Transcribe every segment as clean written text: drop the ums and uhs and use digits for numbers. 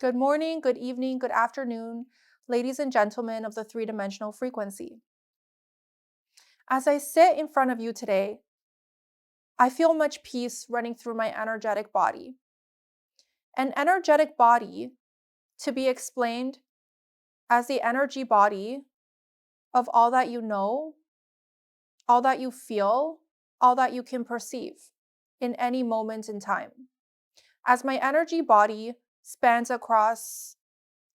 Good morning, good evening, good afternoon, ladies and gentlemen of the three-dimensional frequency. As I sit in front of you today, I feel much peace running through my energetic body. An energetic body, to be explained as the energy body of all that you know, all that you feel, all that you can perceive in any moment in time. As my energy body spans across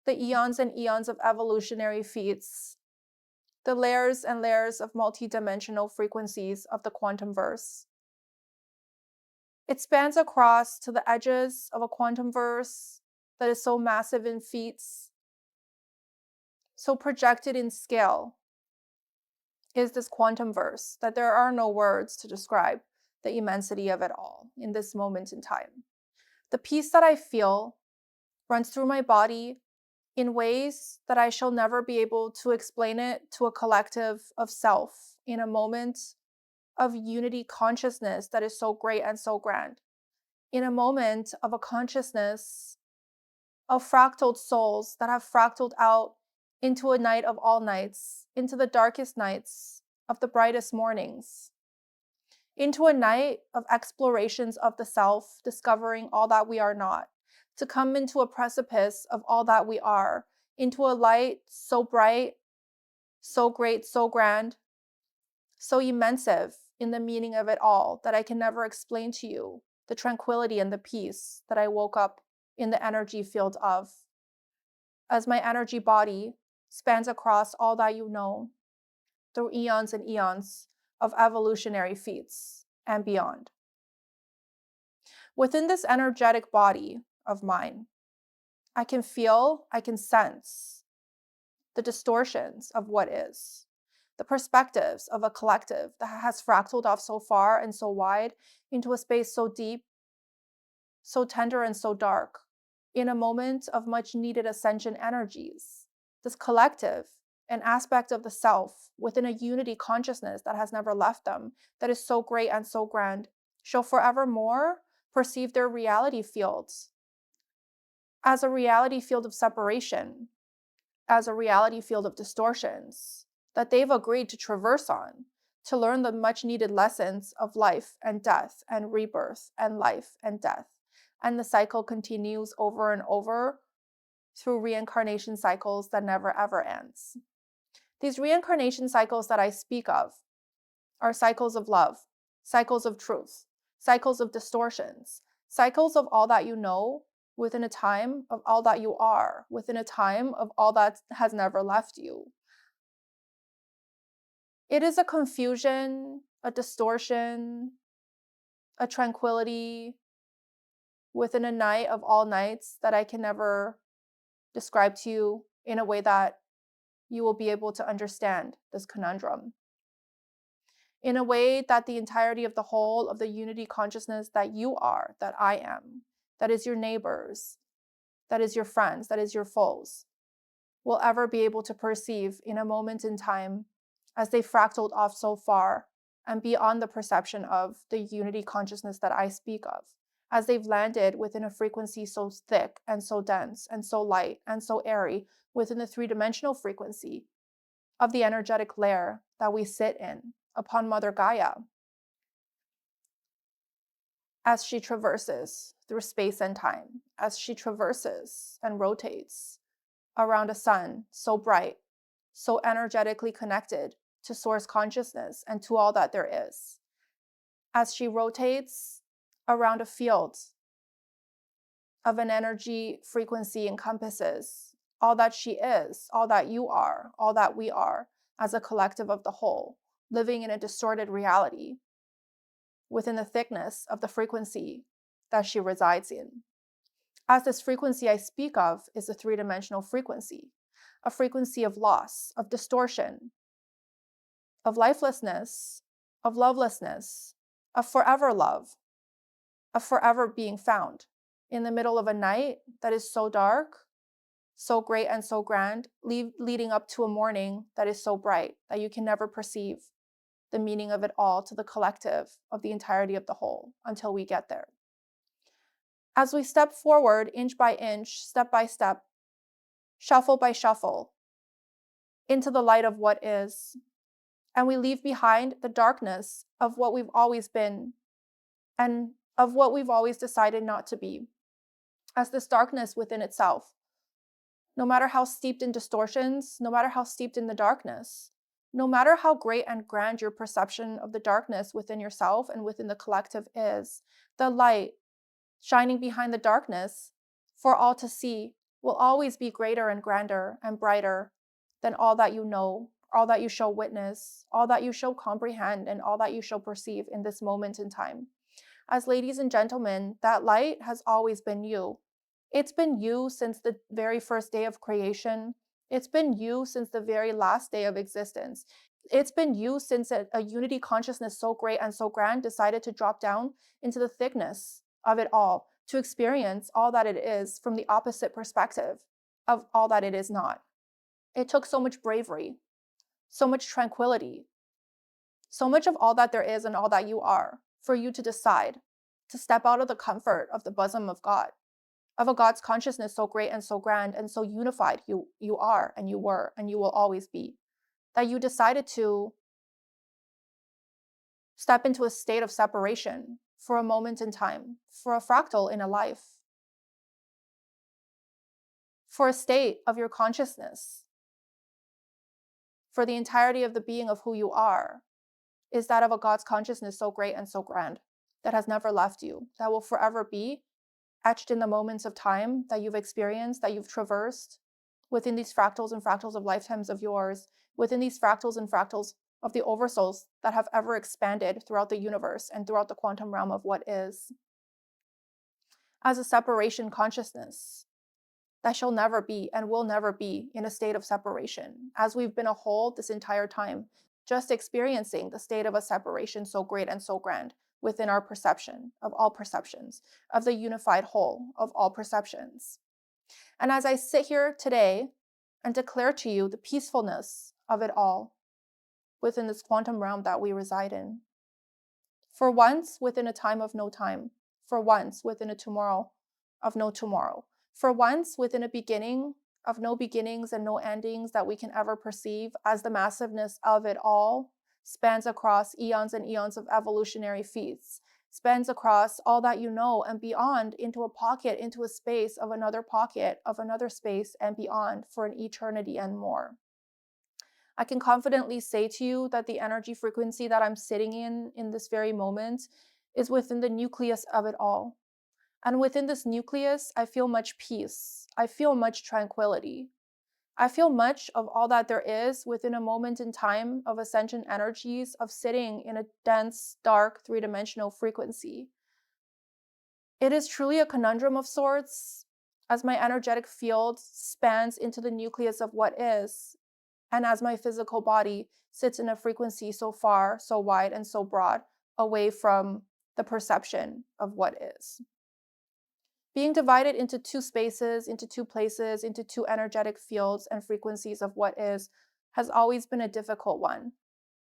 the eons and eons of evolutionary feats, the layers and layers of multidimensional frequencies of the quantum verse. It spans across to the edges of a quantum verse that is so massive in feats, so projected in scale is this quantum verse that there are no words to describe the immensity of it all in this moment in time. The peace that I feel runs through my body in ways that I shall never be able to explain it to a collective of self in a moment of unity consciousness that is so great and so grand. In a moment of a consciousness of fractaled souls that have fractaled out into a night of all nights, into the darkest nights of the brightest mornings, into a night of explorations of the self, discovering all that we are not, to come into a precipice of all that we are, into a light so bright, so great, so grand, so immensive in the meaning of it all that I can never explain to you the tranquility and the peace that I woke up in the energy field of. As my energy body spans across all that you know through eons and eons of evolutionary feats and beyond. Within this energetic body of mine, I can feel, I can sense the distortions of what is, the perspectives of a collective that has fractaled off so far and so wide into a space so deep, so tender, and so dark, in a moment of much needed ascension energies. This collective, an aspect of the self within a unity consciousness that has never left them, that is so great and so grand, shall forevermore perceive their reality fields as a reality field of separation, as a reality field of distortions that they've agreed to traverse on to learn the much needed lessons of life and death and rebirth and life and death. And the cycle continues over and over through reincarnation cycles that never ever ends. These reincarnation cycles that I speak of are cycles of love, cycles of truth, cycles of distortions, cycles of all that you know within a time of all that you are, within a time of all that has never left you. It is a confusion, a distortion, a tranquility within a night of all nights that I can never describe to you in a way that you will be able to understand this conundrum. In a way that the entirety of the whole of the unity consciousness that you are, that I am, that is your neighbors, that is your friends, that is your foes, will ever be able to perceive in a moment in time as they fractaled off so far and beyond the perception of the unity consciousness that I speak of, as they've landed within a frequency so thick and so dense and so light and so airy within the three-dimensional frequency of the energetic layer that we sit in upon Mother Gaia as she traverses through space and time, as she traverses and rotates around a sun so bright, so energetically connected to source consciousness and to all that there is. As she rotates around a field of an energy frequency encompasses all that she is, all that you are, all that we are as a collective of the whole, living in a distorted reality within the thickness of the frequency that she resides in. As this frequency I speak of is a three-dimensional frequency, a frequency of loss, of distortion, of lifelessness, of lovelessness, of forever love, of forever being found in the middle of a night that is so dark, so great and so grand, leading up to a morning that is so bright that you can never perceive the meaning of it all to the collective of the entirety of the whole until we get there. As we step forward, inch by inch, step by step, shuffle by shuffle, into the light of what is, and we leave behind the darkness of what we've always been and of what we've always decided not to be, as this darkness within itself. No matter how steeped in distortions, no matter how steeped in the darkness, no matter how great and grand your perception of the darkness within yourself and within the collective is, the light shining behind the darkness for all to see will always be greater and grander and brighter than all that you know, all that you shall witness, all that you shall comprehend, and all that you shall perceive in this moment in time. As ladies and gentlemen, that light has always been you. It's been you since the very first day of creation. It's been you since the very last day of existence. It's been you since a unity consciousness so great and so grand decided to drop down into the thickness of it all, to experience all that it is from the opposite perspective of all that it is not. It took so much bravery, so much tranquility, so much of all that there is and all that you are for you to decide to step out of the comfort of the bosom of God, of a God's consciousness so great and so grand and so unified you are and you were and you will always be, that you decided to step into a state of separation for a moment in time, for a fractal in a life, for a state of your consciousness, for the entirety of the being of who you are, is that of a God's consciousness so great and so grand that has never left you, that will forever be etched in the moments of time that you've experienced, that you've traversed within these fractals and fractals of lifetimes of yours, within these fractals and fractals of the oversouls that have ever expanded throughout the universe and throughout the quantum realm of what is. As a separation consciousness that shall never be and will never be in a state of separation, as we've been a whole this entire time, just experiencing the state of a separation so great and so grand within our perception of all perceptions, of the unified whole of all perceptions. And as I sit here today and declare to you the peacefulness of it all within this quantum realm that we reside in, for once within a time of no time, for once within a tomorrow of no tomorrow, for once within a beginning of no beginnings and no endings that we can ever perceive, as the massiveness of it all spans across eons and eons of evolutionary feats, spans across all that you know and beyond, into a pocket, into a space of another pocket, of another space and beyond, for an eternity and more. I can confidently say to you that the energy frequency that I'm sitting in this very moment is within the nucleus of it all. And within this nucleus, I feel much peace. I feel much tranquility. I feel much of all that there is within a moment in time of ascension energies, of sitting in a dense, dark, three-dimensional frequency. It is truly a conundrum of sorts, as my energetic field spans into the nucleus of what is, and as my physical body sits in a frequency so far, so wide, and so broad away from the perception of what is. Being divided into two spaces, into two places, into two energetic fields and frequencies of what is has always been a difficult one,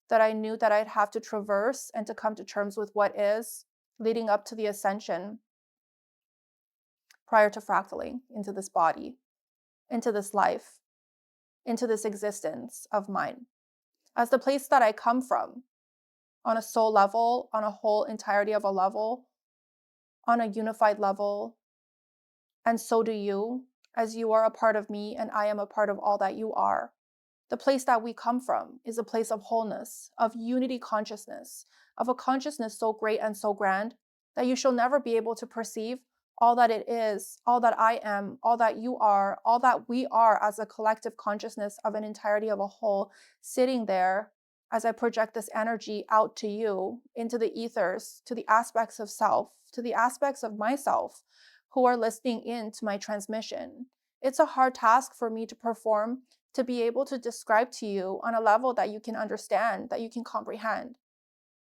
that I knew that I'd have to traverse and to come to terms with what is, leading up to the ascension prior to fractaling into this body, into this life, into this existence of mine. As the place that I come from, on a soul level, on a whole entirety of a level, on a unified level, and so do you, as you are a part of me and I am a part of all that you are. The place that we come from is a place of wholeness, of unity consciousness, of a consciousness so great and so grand that you shall never be able to perceive all that it is, all that I am, all that you are, all that we are as a collective consciousness of an entirety of a whole, sitting there as I project this energy out to you, into the ethers, to the aspects of self, to the aspects of myself who are listening in to my transmission. It's a hard task for me to perform, to be able to describe to you on a level that you can understand, that you can comprehend,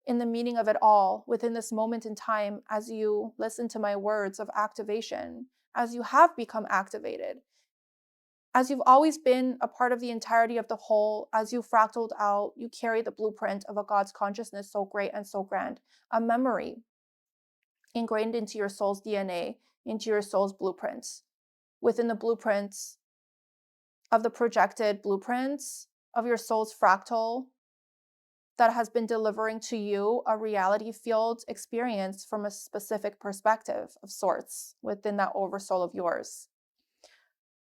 in the meaning of it all within this moment in time, as you listen to my words of activation, as you have become activated, as you've always been a part of the entirety of the whole, as you fractaled out, you carry the blueprint of a God's consciousness so great and so grand, a memory ingrained into your soul's DNA, into your soul's blueprint, within the blueprints of the projected blueprints of your soul's fractal that has been delivering to you a reality field experience from a specific perspective of sorts within that oversoul of yours.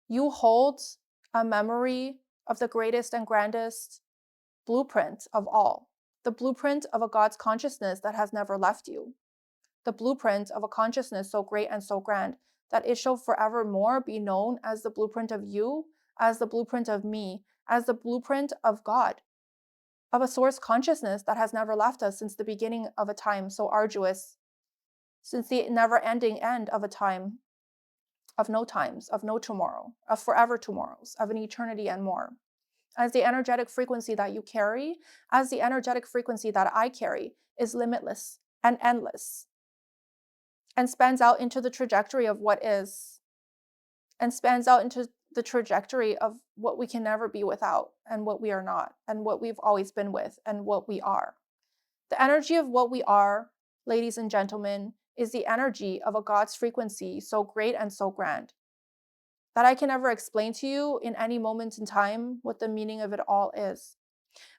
You hold a memory of the greatest and grandest blueprint of all, the blueprint of a God's consciousness that has never left you, the blueprint of a consciousness so great and so grand that it shall forevermore be known as the blueprint of you, as the blueprint of me, as the blueprint of God, of a source consciousness that has never left us since the beginning of a time so arduous, since the never-ending end of a time, of no times, of no tomorrow, of forever tomorrows, of an eternity and more. As the energetic frequency that you carry, as the energetic frequency that I carry is limitless and endless, and spans out into the trajectory of what is, and spans out into the trajectory of what we can never be without, and what we are not, and what we've always been with, and what we are. The energy of what we are, ladies and gentlemen, is the energy of a God's frequency so great and so grand that I can never explain to you in any moment in time what the meaning of it all is.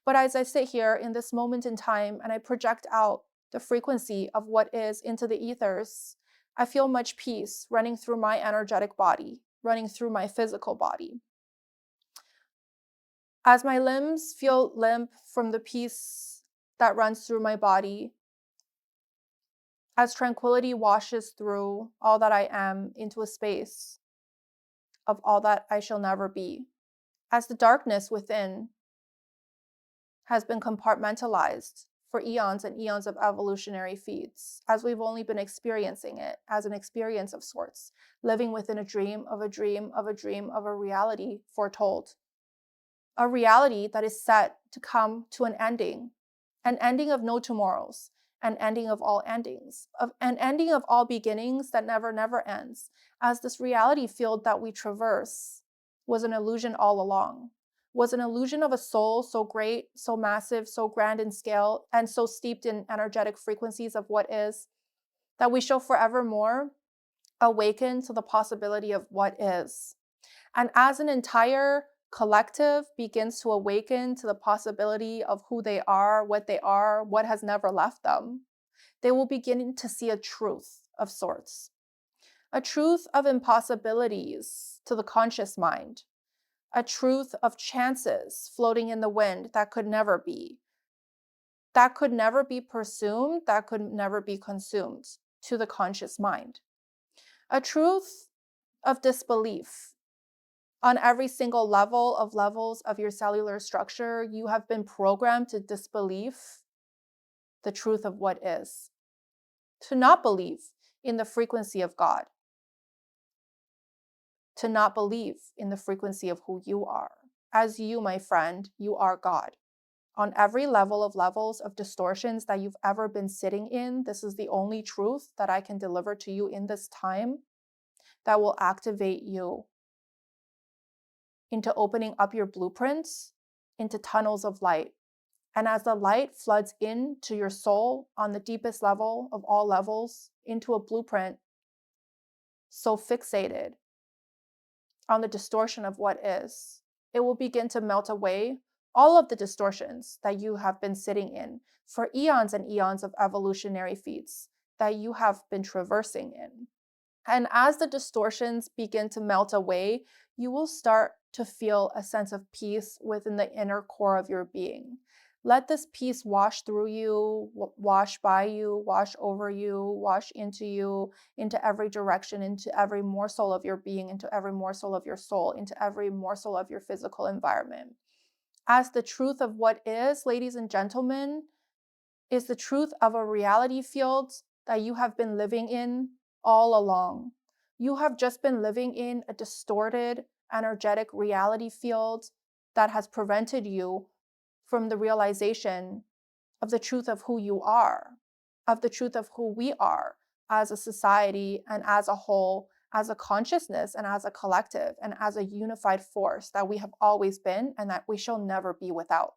But as I sit here in this moment in time and I project out the frequency of what is into the ethers, I feel much peace running through my energetic body, running through my physical body. As my limbs feel limp from the peace that runs through my body, as tranquility washes through all that I am into a space of all that I shall never be, as the darkness within has been compartmentalized for eons and eons of evolutionary feeds, as we've only been experiencing it as an experience of sorts, living within a dream of a dream of a dream of a reality foretold. A reality that is set to come to an ending of no tomorrows, an ending of all endings, an ending of all beginnings that never ends, as this reality field that we traverse was an illusion all along, was an illusion of a soul so great, so massive, so grand in scale, and so steeped in energetic frequencies of what is, that we shall forevermore awaken to the possibility of what is. And as an entire collective begins to awaken to the possibility of who they are, what has never left them, they will begin to see a truth of sorts, a truth of impossibilities to the conscious mind, a truth of chances floating in the wind that could never be presumed, that could never be consumed to the conscious mind, a truth of disbelief. On every single levels of your cellular structure, you have been programmed to disbelieve the truth of what is, to not believe in the frequency of God, to not believe in the frequency of who you are. As you, my friend, you are God. On every levels of distortions that you've ever been sitting in, this is the only truth that I can deliver to you in this time that will activate you into opening up your blueprints into tunnels of light. And as the light floods into your soul on the deepest level of all levels, into a blueprint so fixated on the distortion of what is, it will begin to melt away all of the distortions that you have been sitting in for eons and eons of evolutionary feats that you have been traversing in. And as the distortions begin to melt away, you will start to feel a sense of peace within the inner core of your being. Let this peace wash through you, wash by you, wash over you, wash into you, into every direction, into every morsel of your being, into every morsel of your soul, into every morsel of your physical environment. As the truth of what is, ladies and gentlemen, is the truth of a reality field that you have been living in all along. You have just been living in a distorted, energetic reality field that has prevented you from the realization of the truth of who you are, of the truth of who we are as a society and as a whole, as a consciousness and as a collective and as a unified force that we have always been and that we shall never be without.